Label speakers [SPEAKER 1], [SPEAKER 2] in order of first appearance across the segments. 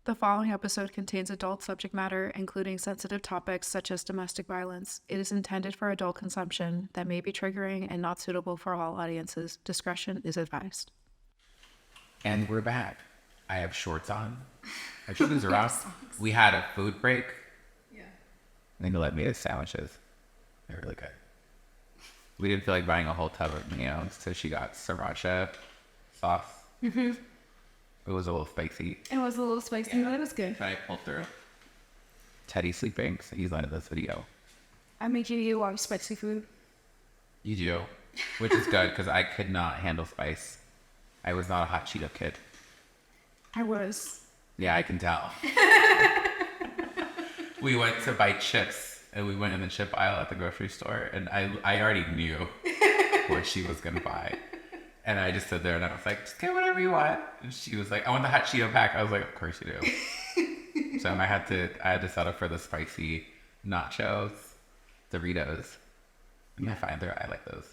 [SPEAKER 1] The following episode contains adult subject matter, including sensitive topics such as domestic violence. It is intended for adult consumption that may be triggering and not suitable for all audiences. Discretion is advised.
[SPEAKER 2] And we're back. I have shorts on. My shoes are off. We had a food break.
[SPEAKER 1] Yeah.
[SPEAKER 2] Nicolette made us sandwiches. They're really good. We didn't feel like buying a whole tub of mayo, so she got sriracha sauce. Mm-hmm. It was a little spicy.
[SPEAKER 1] It was a little spicy, but it was good.
[SPEAKER 2] But I pulled through. Teddy's sleeping, so he's out of this video.
[SPEAKER 1] I make you love spicy food.
[SPEAKER 2] You do, which is good because I could not handle spice. I was not a hot Cheeto kid.
[SPEAKER 1] I was.
[SPEAKER 2] Yeah, I can tell. We went to buy chips, and we went in the chip aisle at the grocery store, and I already knew what she was going to buy. And I just stood there, and I was like, just get whatever you want. And she was like, I want the hot Cheeto pack. I was like, of course you do. So I had to settle for the spicy nachos, Doritos. And I find I like those.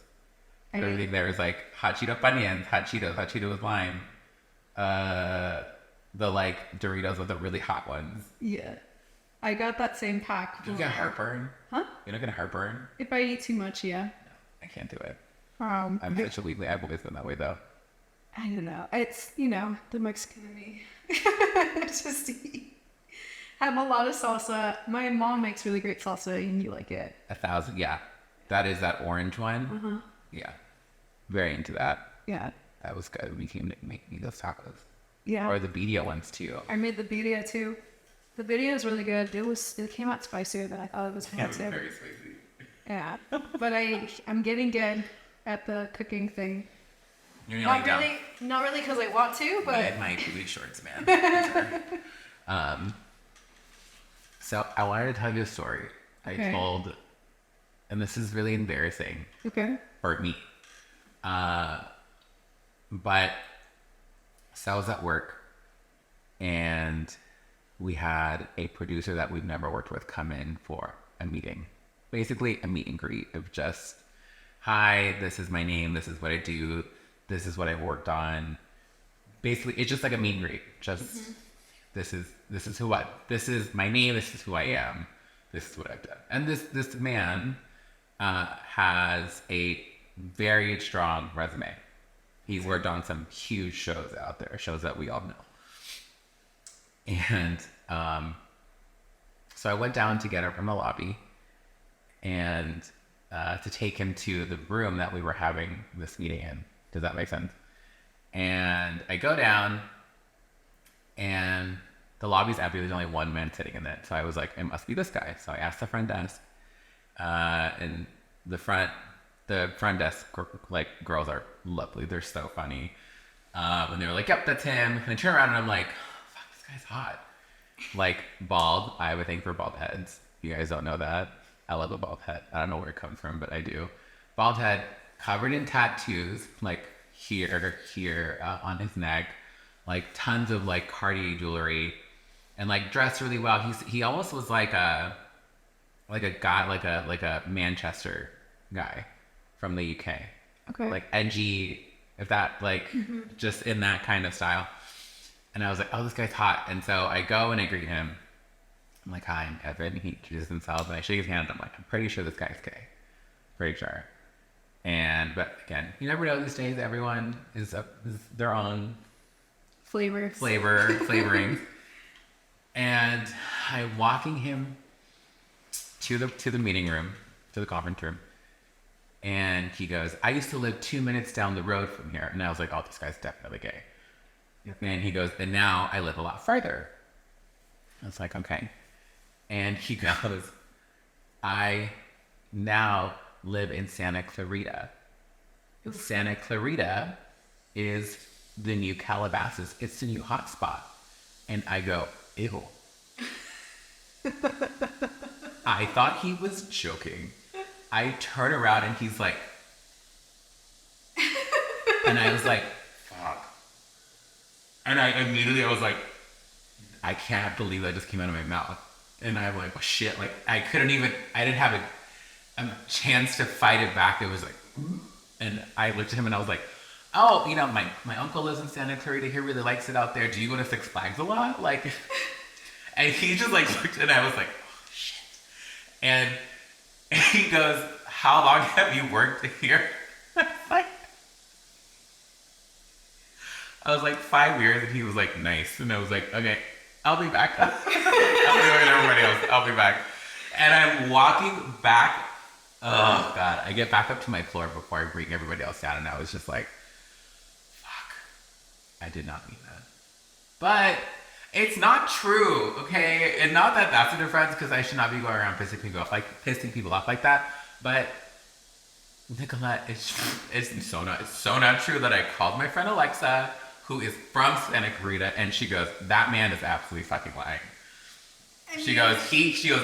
[SPEAKER 2] Everything there is like hot Cheeto Funyuns, hot Cheeto with lime. The like Doritos with the really hot ones.
[SPEAKER 1] Yeah. I got that same pack.
[SPEAKER 2] You get heartburn?
[SPEAKER 1] Huh?
[SPEAKER 2] You're not gonna heartburn?
[SPEAKER 1] If I eat too much, yeah.
[SPEAKER 2] No, I can't do it.
[SPEAKER 1] I'm
[SPEAKER 2] such a weakly. I've always been that way though.
[SPEAKER 1] I don't know. It's, the Mexican in me. Just have a lot of salsa. My mom makes really great salsa and you like it.
[SPEAKER 2] 1,000, yeah. That is that orange one.
[SPEAKER 1] Uh-huh.
[SPEAKER 2] Yeah. Very into that.
[SPEAKER 1] Yeah.
[SPEAKER 2] That was good when you came to make me those tacos.
[SPEAKER 1] Yeah.
[SPEAKER 2] Or the birria ones too.
[SPEAKER 1] I made the birria too. The birria is really good. It came out spicier than I thought it was going to.
[SPEAKER 2] Very spicy.
[SPEAKER 1] Yeah. But I'm getting good at the cooking thing.
[SPEAKER 2] You're
[SPEAKER 1] Not really because I want to, but
[SPEAKER 2] I my booty shorts, man. So I wanted to tell you a story.
[SPEAKER 1] Okay.
[SPEAKER 2] I told, and this is really embarrassing
[SPEAKER 1] okay.
[SPEAKER 2] for me. But so I was at work, and we had a producer that we've never worked with come in for a meeting. Basically a meet and greet of just, hi, this is my name, this is what I do, this is what I've worked on. Basically, it's just like a meet and greet. Just, this is my name, this is who I am, this is what I've done. And this man has a very strong resume. He's worked on some huge shows out there, shows that we all know. And so I went down to get him from the lobby and to take him to the room that we were having this meeting in. Does that make sense? And I go down, and the lobby's empty. There's only one man sitting in it. So I was like, it must be this guy. So I asked the front desk, and the front desk, like, girls are lovely. They're so funny. And they were like, yep, that's him. And I turn around and I'm like, fuck, this guy's hot. Like, bald. I have a thing for bald heads. You guys don't know that. I love a bald head. I don't know where it comes from, but I do. Bald head, covered in tattoos, like here, on his neck, like tons of like Cartier jewelry, and like dressed really well. He almost was like a guy, like a Manchester guy from the UK.
[SPEAKER 1] Okay.
[SPEAKER 2] Like edgy, if that, like, just in that kind of style. And I was like, oh, this guy's hot. And so I go and I greet him. I'm like, hi, I'm Evan. He introduces himself, and I shake his hand. I'm like, I'm pretty sure this guy's gay. Pretty sure. But again, you never know these days. Everyone is their own flavoring. And I'm walking him to the meeting room, to the conference room. And he goes, I used to live 2 minutes down the road from here. And I was like, oh, this guy's definitely gay. And he goes, and now I live a lot further. I was like, okay. And he goes, I now live in Santa Clarita. Santa Clarita is the new Calabasas. It's the new hotspot. And I go, ew. I thought he was joking. I turn around and he's like, and I was like, fuck. And I was like, I can't believe that just came out of my mouth. And I'm like, oh shit, like I didn't have a chance to fight it back. It was like, and I looked at him and I was like, oh, my uncle lives in Santa Clarita. He really likes it out there. Do you go to Six Flags a lot? Like, And he just like looked, and I was like, oh shit. And he goes, how long have you worked here? I was like 5 years, and he was like, nice. And I was like, okay, I'll be back. I'll be with everybody else. I'll be back. And I'm walking back. Oh God, I get back up to my floor before I bring everybody else down, and I was just like, fuck, I did not mean that. But it's not true, okay? And not that that's a difference, because I should not be going around pissing people off like that. But Nicolette, it's so not true that I called my friend Alexa, who is from Santa Clarita, and she goes, that man is absolutely fucking lying. She goes,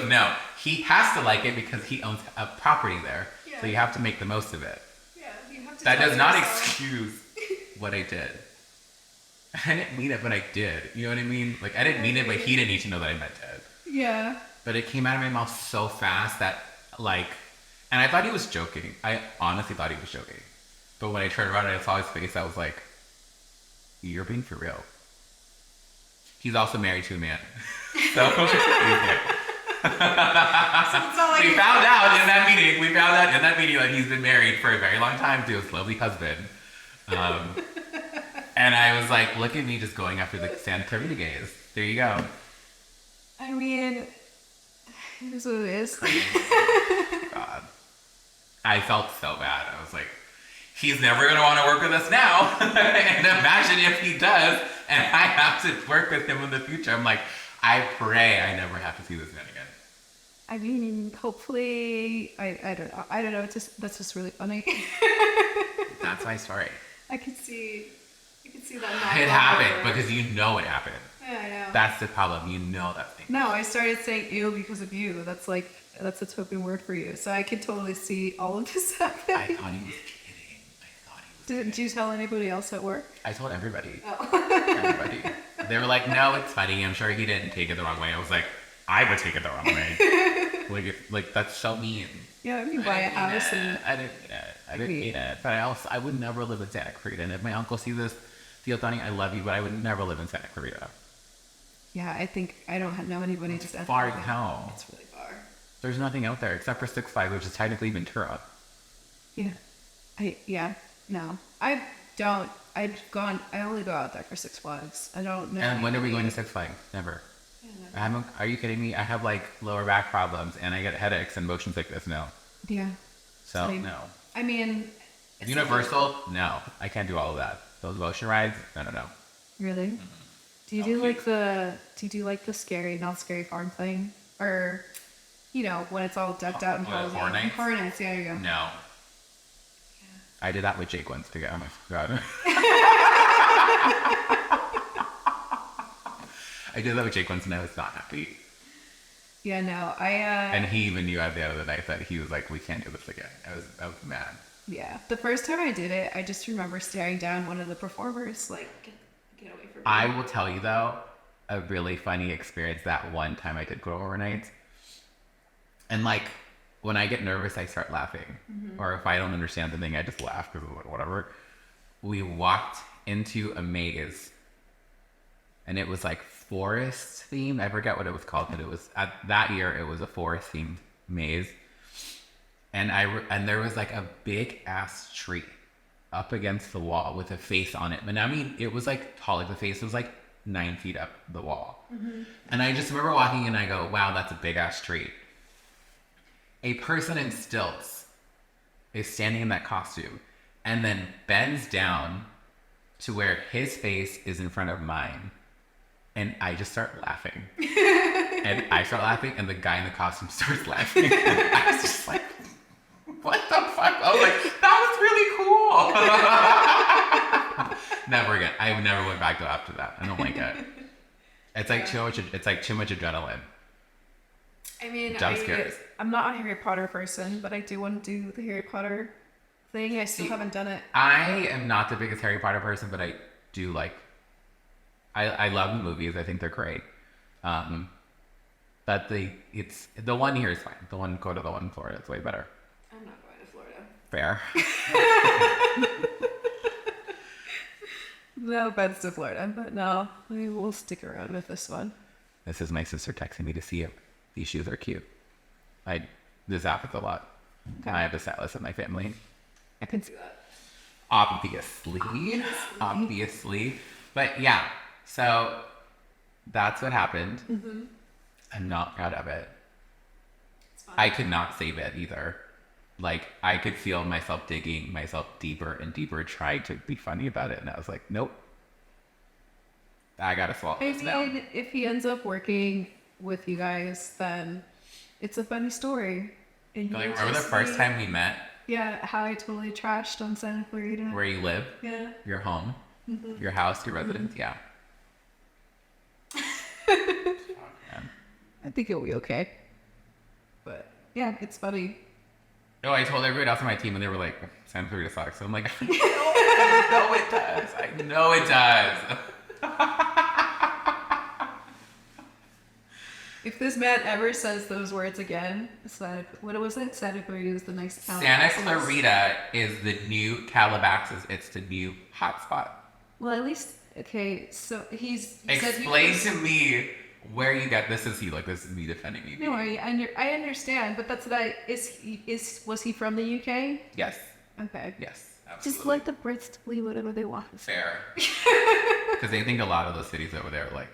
[SPEAKER 2] no, he has to like it because he owns a property there. Yeah. So you have to make the most of it. Yeah, you have to. That does not excuse what I did. I didn't mean it, but I did. You know what I mean? Like, I didn't mean it, but he didn't need to know that I meant it. Yeah. But it came out of my mouth so fast that, like, and I thought he was joking. I honestly thought he was joking. But when I turned around and I saw his face, I was like, you're being for real. He's also married to a man. So, we found out in that meeting that he's been married for a very long time to his lovely husband. And I was like, look at me just going after the Santa Clarita gays. There you go.
[SPEAKER 1] I mean, it is what it is.
[SPEAKER 2] God. I felt so bad. I was like, he's never going to want to work with us now. And imagine if he does, and I have to work with him in the future. I'm like, I pray I never have to see this man again.
[SPEAKER 1] I mean, hopefully, I don't know. That's just really funny.
[SPEAKER 2] That's my story.
[SPEAKER 1] I could see that.
[SPEAKER 2] It happened because you know it happened.
[SPEAKER 1] Yeah, I know.
[SPEAKER 2] That's the problem. You know that thing.
[SPEAKER 1] No, I started saying ew because of you. That's a token word for you. So I could totally see all of this happening.
[SPEAKER 2] I thought he was kidding.
[SPEAKER 1] Did you tell anybody else at work?
[SPEAKER 2] I told everybody. Oh. Everybody. They were like, no, it's funny. I'm sure he didn't take it the wrong way. I was like, I would take it the wrong way. like that's so mean.
[SPEAKER 1] Yeah, I mean, buy a house and...
[SPEAKER 2] I didn't mean it. But I would never live in Santa Clarita. And if my uncle sees this, Theo Tony, I love you, but I would never live in Santa Clarita.
[SPEAKER 1] Yeah, I think I don't know anybody just...
[SPEAKER 2] Far as hell.
[SPEAKER 1] It's really far.
[SPEAKER 2] There's nothing out there except for Six Flags, which is technically Ventura.
[SPEAKER 1] Yeah. No. I only go out there for Six Flags. I don't know.
[SPEAKER 2] And when are we going to Six Flags? Never. Yeah, never. Are you kidding me? I have like lower back problems and I get headaches and motion sickness. No.
[SPEAKER 1] Yeah.
[SPEAKER 2] So, no.
[SPEAKER 1] I mean...
[SPEAKER 2] Universal? No. I can't do all of that. Those motion rides? No.
[SPEAKER 1] Really? Mm-hmm. Do you do like the scary, not scary farm thing? Or, when it's all decked out and
[SPEAKER 2] Horror Nights?
[SPEAKER 1] Horror Nights, yeah, there you go.
[SPEAKER 2] No. I did that with Jake once to get on my God. I did that with Jake once and I was not happy.
[SPEAKER 1] Yeah, no,
[SPEAKER 2] and he even knew at the end of the night that he was like, we can't do this again. I was mad.
[SPEAKER 1] Yeah. The first time I did it, I just remember staring down one of the performers, like, get away from me.
[SPEAKER 2] I will tell you though, a really funny experience that one time I did go overnight. And like, when I get nervous, I start laughing. Mm-hmm. Or if I don't understand the thing, I just laugh because like, whatever. We walked into a maze. And it was like forest themed. I forget what it was called, but it was that year. It was a forest themed maze. And there was like a big ass tree up against the wall with a face on it. And I mean, it was like tall. Like the face was like 9 feet up the wall. Mm-hmm. And I just remember walking in and I go, wow, that's a big ass tree. A person in stilts is standing in that costume and then bends down to where his face is in front of mine. And I just start laughing. And I start laughing and the guy in the costume starts laughing. And I was just like, what the fuck? I was like, that was really cool. Never again. I never went back to after that. I don't like it. It's like too much adrenaline.
[SPEAKER 1] I mean,
[SPEAKER 2] jump scares.
[SPEAKER 1] I'm not a Harry Potter person, but I do want to do the Harry Potter thing. I still haven't done it.
[SPEAKER 2] I am not the biggest Harry Potter person, but I do like. I love the movies. I think they're great. But the one here is fine. Go to the one in Florida. It's way better.
[SPEAKER 1] I'm not going to Florida.
[SPEAKER 2] Fair.
[SPEAKER 1] No offense to Florida, but no, we will stick around with this one.
[SPEAKER 2] This is my sister texting me to see if these shoes are cute. This happens a lot.
[SPEAKER 1] Okay.
[SPEAKER 2] I have a stylist in my family.
[SPEAKER 1] I can see that.
[SPEAKER 2] Obviously. But yeah, so that's what happened.
[SPEAKER 1] Mm-hmm.
[SPEAKER 2] I'm not proud of it.
[SPEAKER 1] It's fine.
[SPEAKER 2] I could not save it either. Like, I could feel myself digging myself deeper and deeper, trying to be funny about it. And I was like, nope. I gotta swallow this now.
[SPEAKER 1] If he ends up working with you guys, then it's a funny story. And
[SPEAKER 2] Like,
[SPEAKER 1] you
[SPEAKER 2] remember the
[SPEAKER 1] just
[SPEAKER 2] first
[SPEAKER 1] see-
[SPEAKER 2] time we met,
[SPEAKER 1] Yeah, how I totally trashed on Santa Clarita.
[SPEAKER 2] where you live,
[SPEAKER 1] Yeah.
[SPEAKER 2] your home,
[SPEAKER 1] Mm-hmm.
[SPEAKER 2] your house, your residence? Yeah.
[SPEAKER 1] I think it'll be okay. But yeah, it's funny.
[SPEAKER 2] Oh, I told everyone else on my team, and they were like, Santa Clarita sucks. So I'm like, I know it does. I know it does.
[SPEAKER 1] If this man ever says those words again, what was it? Santa Clarita is the next town.
[SPEAKER 2] Santa Clarita is the new Calabasas. It's the new hotspot.
[SPEAKER 1] Well, at least, okay, so he said
[SPEAKER 2] Explain to me where you get this. Is he like, this is me defending me?
[SPEAKER 1] No, I understand, but that's what was he from the UK?
[SPEAKER 2] Yes.
[SPEAKER 1] Okay.
[SPEAKER 2] Yes. Absolutely.
[SPEAKER 1] Just let the Brits believe whatever they want.
[SPEAKER 2] Fair. Because they think a lot of those cities over there are like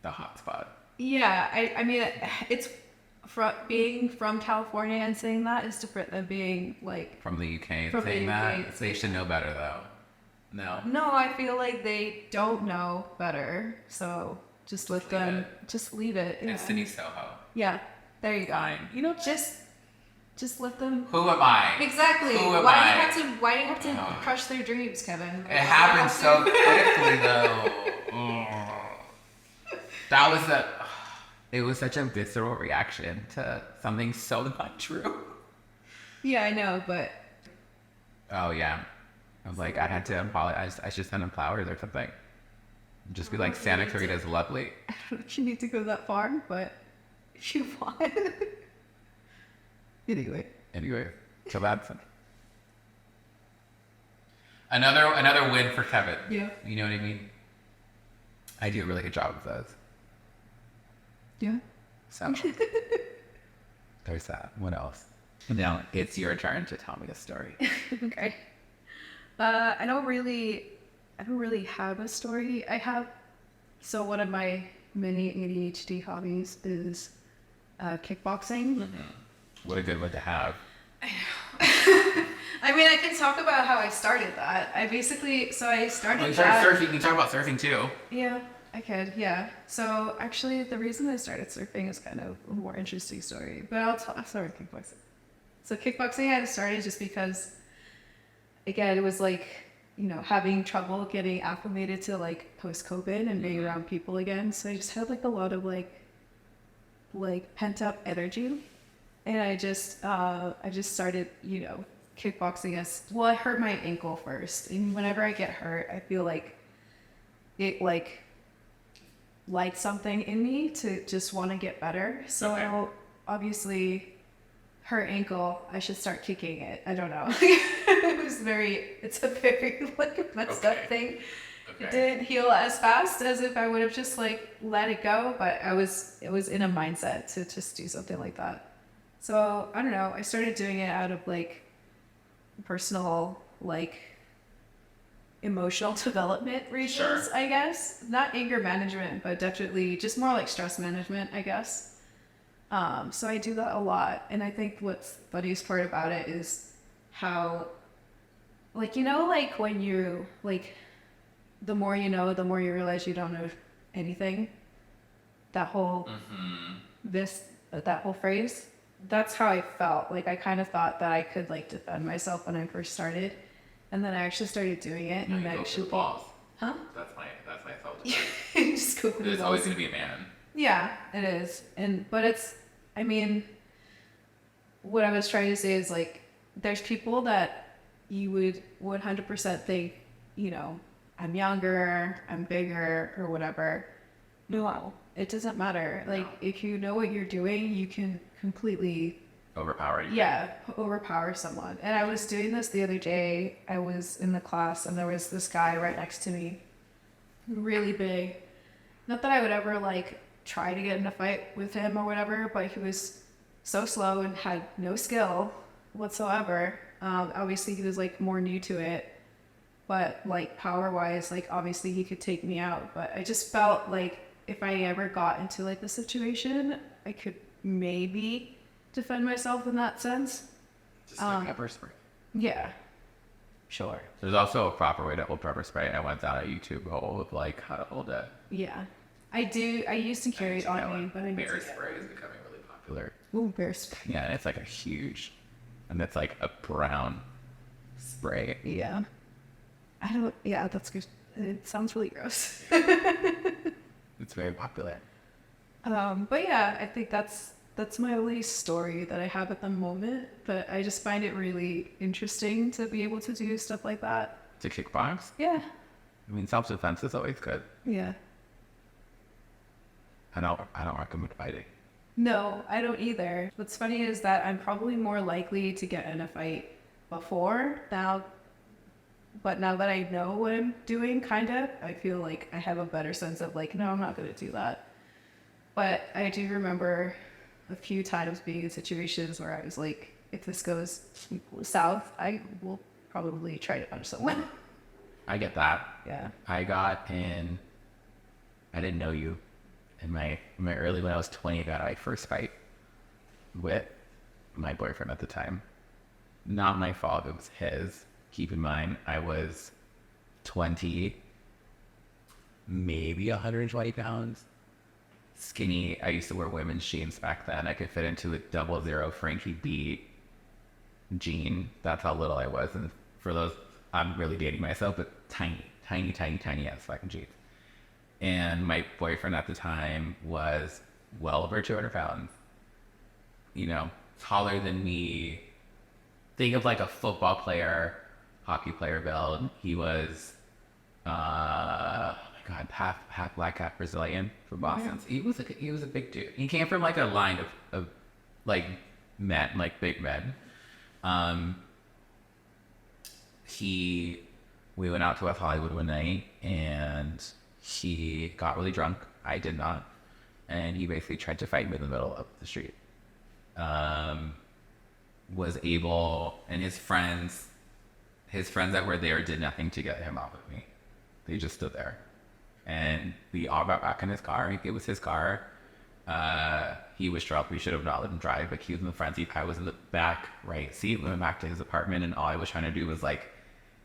[SPEAKER 2] the hotspot.
[SPEAKER 1] Yeah, I mean, it's being from California and saying that is different than being like
[SPEAKER 2] From the UK and
[SPEAKER 1] From the
[SPEAKER 2] saying
[SPEAKER 1] UK.
[SPEAKER 2] that. They should know better though. No.
[SPEAKER 1] No, I feel like they don't know better. So just let them,
[SPEAKER 2] it.
[SPEAKER 1] just leave it. Yeah.
[SPEAKER 2] It's City Soho.
[SPEAKER 1] Yeah, there you go.
[SPEAKER 2] Fine.
[SPEAKER 1] You know, just let them.
[SPEAKER 2] Who am I?
[SPEAKER 1] Exactly.
[SPEAKER 2] Who am
[SPEAKER 1] Why
[SPEAKER 2] I?
[SPEAKER 1] do you have to crush their dreams, Kevin?
[SPEAKER 2] It happened so quickly though. That was it was such a visceral reaction to something so not true.
[SPEAKER 1] Yeah, I know, but
[SPEAKER 2] Oh yeah. I was like, I had to apologize. I should send him flowers or something. Just be like, Santa Clarita's lovely.
[SPEAKER 1] I don't know if you need to go that far, but if you want.
[SPEAKER 2] Anyway, so that's another win for Kevin.
[SPEAKER 1] Yeah.
[SPEAKER 2] You know what I mean? I do a really good job of those.
[SPEAKER 1] Yeah.
[SPEAKER 2] So there's that. What else? Now it's your turn to tell me a story.
[SPEAKER 1] Okay. I don't really have a story. So one of my many ADHD hobbies is kickboxing.
[SPEAKER 2] What a good one to have.
[SPEAKER 1] I mean, I can talk about how I started that. I started
[SPEAKER 2] You
[SPEAKER 1] that.
[SPEAKER 2] surfing. You can talk about surfing too.
[SPEAKER 1] Yeah, I could. Yeah. So actually, the reason I started surfing is kind of a more interesting story. But I'll start with kickboxing. So kickboxing I started just because, again, it was like, you know, having trouble getting acclimated to like post-COVID and being around people again. So I just had like a lot of like pent up energy, and I just started, you know, kickboxing I hurt my ankle first, and whenever I get hurt, I feel like it lights something in me to just want to get better. So
[SPEAKER 2] Okay.
[SPEAKER 1] I'll obviously hurt ankle, I should start kicking it. I don't know. It's a very like messed up thing.
[SPEAKER 2] Okay.
[SPEAKER 1] It didn't heal as fast as if I would have just like let it go, but it was in a mindset to just do something like that. So I don't know, I started doing it out of like personal like emotional development reasons.
[SPEAKER 2] Sure.
[SPEAKER 1] I guess. Not anger management, but definitely just more like stress management, I guess. So I do that a lot, and I think what's the funniest part about it is how, like, you know, like when you like, the more you know, the more you realize you don't know anything. That whole that whole phrase. That's how I felt. Like I kind of thought that I could like defend myself when I first started, and then I actually started doing it, and I actually
[SPEAKER 2] balls.
[SPEAKER 1] Huh?
[SPEAKER 2] That's my fault.
[SPEAKER 1] Just go for the
[SPEAKER 2] There's
[SPEAKER 1] balls.
[SPEAKER 2] always gonna be a man.
[SPEAKER 1] Yeah, it is. But it's, I mean, what I was trying to say is like, there's people that you would 100% think, you know, I'm younger, I'm bigger, or whatever. No, it doesn't matter. Like, if you know what you're doing, you can completely,
[SPEAKER 2] Overpowering.
[SPEAKER 1] overpower someone. And I was doing this the other day. I was in the class, and there was this guy right next to me, really big. Not that I would ever like try to get in a fight with him or whatever, but he was so slow and had no skill whatsoever. Obviously he was like more new to it, but like power wise, like obviously he could take me out, but I just felt like if I ever got into like the situation, I could maybe defend myself in that sense.
[SPEAKER 2] Just like pepper spray.
[SPEAKER 1] Yeah, sure.
[SPEAKER 2] There's also a proper way to hold pepper spray. I went down a YouTube hole of like how to hold it.
[SPEAKER 1] Yeah, I used to carry it on me, but I need
[SPEAKER 2] bear
[SPEAKER 1] to get
[SPEAKER 2] spray is becoming really popular.
[SPEAKER 1] Ooh, bear spray.
[SPEAKER 2] Yeah, it's like a huge, and it's like a brown spray.
[SPEAKER 1] Yeah. Yeah, that's good. It sounds really gross.
[SPEAKER 2] It's very popular.
[SPEAKER 1] But yeah, I think that's my only story that I have at the moment, but I just find it really interesting to be able to do stuff like that.
[SPEAKER 2] To kickbox?
[SPEAKER 1] Yeah.
[SPEAKER 2] I mean, self-defense is always good.
[SPEAKER 1] Yeah.
[SPEAKER 2] I don't recommend fighting.
[SPEAKER 1] No, I don't either. What's funny is that I'm probably more likely to get in a fight before now, but now that I know what I'm doing, kind of, I feel like I have a better sense of like, no, I'm not going to do that. But I do remember a few times being in situations where I was like, if this goes south, I will probably try to punch someone.
[SPEAKER 2] I get that.
[SPEAKER 1] Yeah.
[SPEAKER 2] I didn't know you. In my early, when I was 20, I got my first fight with my boyfriend at the time. Not my fault, it was his. Keep in mind, I was 20, maybe 120 pounds. Skinny. I used to wear women's jeans back then. I could fit into a 00 Frankie B jean. That's how little I was. And for those, I'm really dating myself, but tiny ass fucking jeans. And my boyfriend at the time was well over 200 pounds. You know, taller than me. Think of like a football player, hockey player build. He was, oh my God, half black, half Brazilian from Boston. So he was a big dude. He came from like a line of like men, like big men. We went out to West Hollywood one night and he got really drunk. I did not. And he basically tried to fight me in the middle of the street. Was able, and his friends that were there did nothing to get him off of me. They just stood there. And we all got back in his car. It was his car. He was drunk. We should have not let him drive, but he was in the front seat. I was in the back right seat. We went back to his apartment, and all I was trying to do was like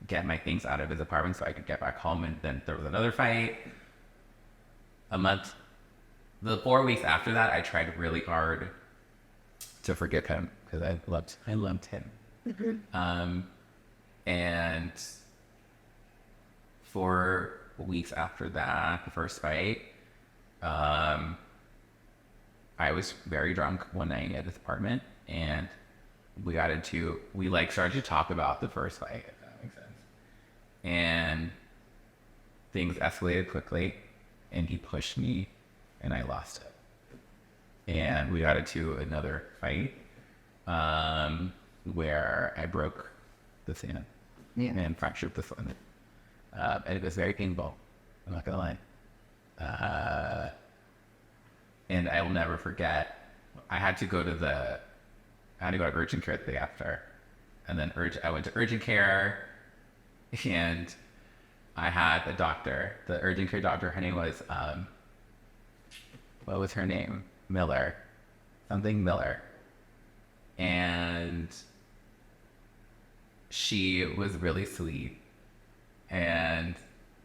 [SPEAKER 2] get my things out of his apartment so I could get back home. And then there was another fight. The 4 weeks after that, I tried really hard to forgive him because I loved him. Mm-hmm. And 4 weeks after that, the first fight, I was very drunk one night at his apartment, and we started to talk about the first fight, if that makes sense. And things escalated quickly, and he pushed me, and I lost it. And we got into another fight, where I broke the fan and fractured the foot. And it was very painful. I'm not gonna lie. And I will never forget. I had to go to urgent care the day after, and then I went to urgent care, and I had a doctor. The urgent care doctor. Her name was what was her name? Miller, something Miller, and she was really sweet. And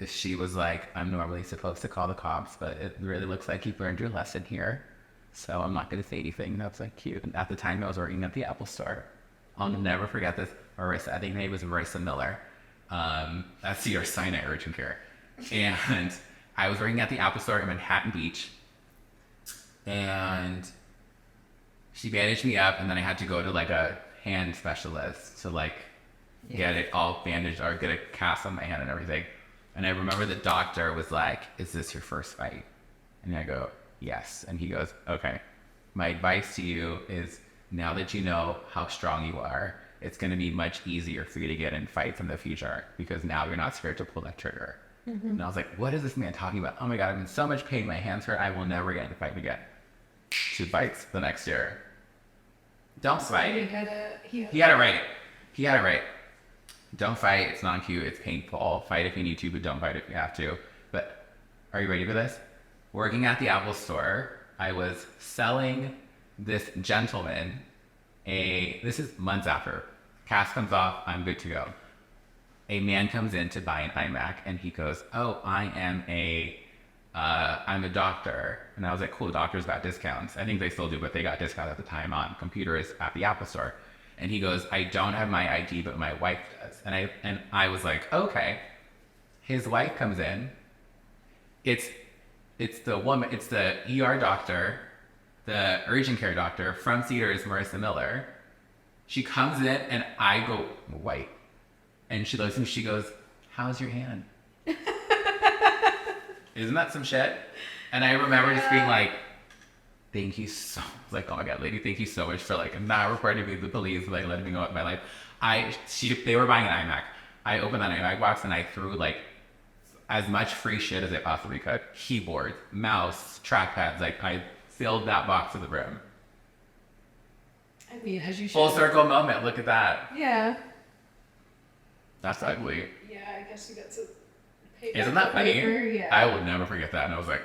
[SPEAKER 2] she was like, I'm normally supposed to call the cops, but it really looks like you learned your lesson here, so I'm not going to say anything. That's like cute. And at the time, I was working at the Apple Store. I'll never forget this. Marissa, I think her name was Marissa Miller. That's your Sinai urgent care. And I was working at the Apple Store in Manhattan Beach. And she bandaged me up, and then I had to go to like a hand specialist to like get it all bandaged or get a cast on my hand and everything. And I remember the doctor was like, is this your first fight? And I go, yes. And he goes, okay, my advice to you is, now that you know how strong you are, it's going to be much easier for you to get in fights in the future, because now you're not scared to pull that trigger. And I was like, what is this man talking about? Oh my God, I'm in so much pain. My hands hurt. I will never get into fight again. 2 fights the next year. Don't fight.
[SPEAKER 1] He had it
[SPEAKER 2] right. He had it right. Don't fight. It's not cute. It's painful. Fight if you need to, but don't fight if you have to. But are you ready for this? Working at the Apple store, I was selling this gentleman this is months after. Cast comes off. I'm good to go. A man comes in to buy an iMac and he goes, oh, I'm a doctor. And I was like, cool, doctors got discounts. I think they still do, but they got discounts at the time on computers at the Apple store. And he goes, I don't have my ID, but my wife does. And I was like, okay. His wife comes in. It's the woman, it's the ER doctor, the urgent care doctor from Cedars, Marissa Miller. She comes in and I go white. And she looks and she goes, how's your hand? Isn't that some shit? And I remember just being like, thank you so much. Like, oh my God, lady, thank you so much for like not reporting me to the police, like letting me go with my life. They were buying an iMac. I opened that iMac box and I threw like as much free shit as I possibly could. Keyboard, mouse, trackpads. Like I filled that box to the brim.
[SPEAKER 1] I mean, as you should.
[SPEAKER 2] Full circle moment. Look at that.
[SPEAKER 1] Yeah.
[SPEAKER 2] That's ugly.
[SPEAKER 1] Yeah, I guess you got to pay.
[SPEAKER 2] Isn't that funny?
[SPEAKER 1] Yeah.
[SPEAKER 2] I will never forget that. And I was like,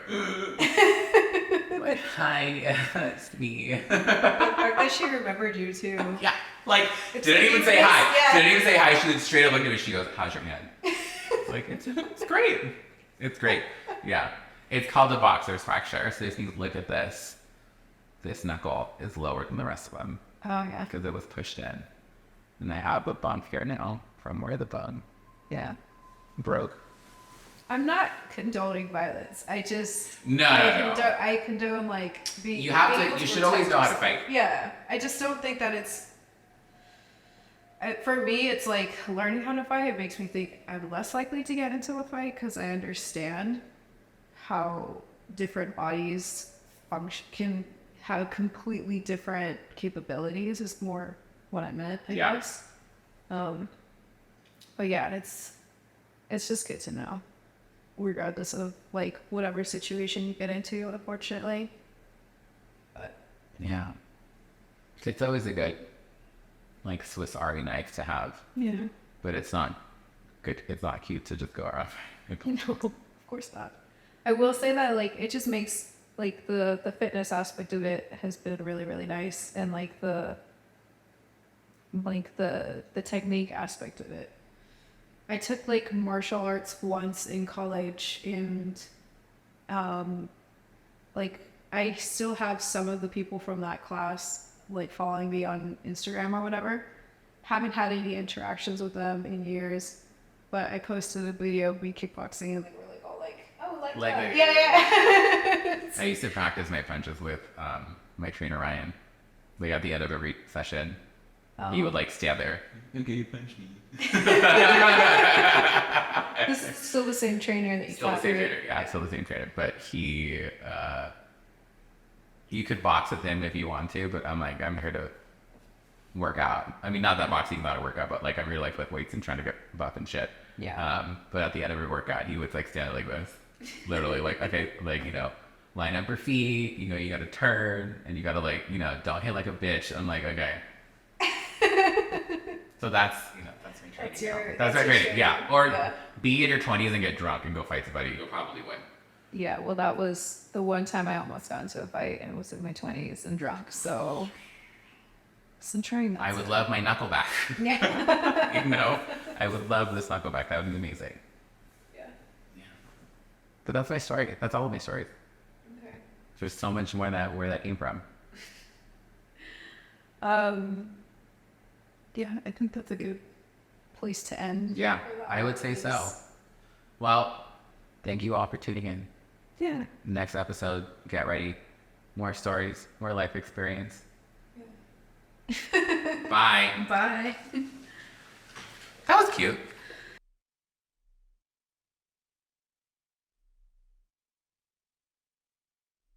[SPEAKER 2] hi, it's me.
[SPEAKER 1] The fact that she remembered you too.
[SPEAKER 2] Yeah. Like,
[SPEAKER 1] It's
[SPEAKER 2] didn't even say
[SPEAKER 1] nice,
[SPEAKER 2] hi.
[SPEAKER 1] yeah.
[SPEAKER 2] Didn't even say hi. She straight up looked at me. She goes, how's your hand? Like, it's great. It's great. Yeah. It's called a boxer's fracture. So if you look at this, this knuckle is lower than the rest of them.
[SPEAKER 1] Oh, yeah.
[SPEAKER 2] Because it was pushed in. And I have a bump here now from where the bone
[SPEAKER 1] Yeah.
[SPEAKER 2] broke.
[SPEAKER 1] I'm not condoning violence. I just
[SPEAKER 2] No.
[SPEAKER 1] I condone like being.
[SPEAKER 2] You have
[SPEAKER 1] being
[SPEAKER 2] to.
[SPEAKER 1] able
[SPEAKER 2] You should
[SPEAKER 1] protect
[SPEAKER 2] always know how to
[SPEAKER 1] yourself.
[SPEAKER 2] fight.
[SPEAKER 1] Yeah, I just don't think that it's. For me, it's like learning how to fight. It makes me think I'm less likely to get into a fight because I understand how different bodies function can have completely different capabilities. Is more what I meant, I guess. But yeah, it's just good to know, regardless of like whatever situation you get into, unfortunately. But
[SPEAKER 2] Yeah. It's always a good, like, Swiss Army knife to have.
[SPEAKER 1] yeah,
[SPEAKER 2] But it's not good. It's not cute to just go around.
[SPEAKER 1] no, of course not. I will say that like it just makes like the fitness aspect of it has been really really nice, and like the technique aspect of it. I took like martial arts once in college, and like I still have some of the people from that class like following me on Instagram or whatever. Haven't had any interactions with them in years, but I posted a video of me kickboxing and they were like all like, oh, like that. Yeah.
[SPEAKER 2] I used to practice my punches with my trainer Ryan. Like at the end of every session, he would like stand there. Okay, you punch me.
[SPEAKER 1] This is still the same trainer that you
[SPEAKER 2] Still the
[SPEAKER 1] taught
[SPEAKER 2] same
[SPEAKER 1] me.
[SPEAKER 2] trainer. Yeah, still the same trainer. But you could box with him if you want to, but I'm like, I'm here to work out. I mean, not that boxing is not a workout, but like I'm here like with weights and trying to get buff and shit.
[SPEAKER 1] Yeah.
[SPEAKER 2] But at the end of every workout, he would like stand like this, literally like, okay, like, you know, line up your feet, you know, you got to turn and you got to like, you know, don't hit like a bitch. I'm like, okay. So that's, you know, that's my training. That's my training. Yeah. Or be in your 20s and get drunk and go fight somebody. You'll probably win.
[SPEAKER 1] Yeah, well, that was the one time I almost got into a fight, and it was in my 20s and drunk, so I'm trying not
[SPEAKER 2] I
[SPEAKER 1] to.
[SPEAKER 2] would love my knuckle back.
[SPEAKER 1] Yeah.
[SPEAKER 2] You know, I would love this knuckle back. That would be amazing.
[SPEAKER 1] Yeah.
[SPEAKER 2] But that's my story. That's all of my stories.
[SPEAKER 1] Okay.
[SPEAKER 2] There's so much more where that came from.
[SPEAKER 1] Yeah, I think that's a good place to end.
[SPEAKER 2] Yeah, I would say so. Well, thank you all for tuning in.
[SPEAKER 1] Yeah.
[SPEAKER 2] Next episode, get ready. More stories, more life experience.
[SPEAKER 1] Yeah.
[SPEAKER 2] Bye.
[SPEAKER 1] Bye.
[SPEAKER 2] That was cute.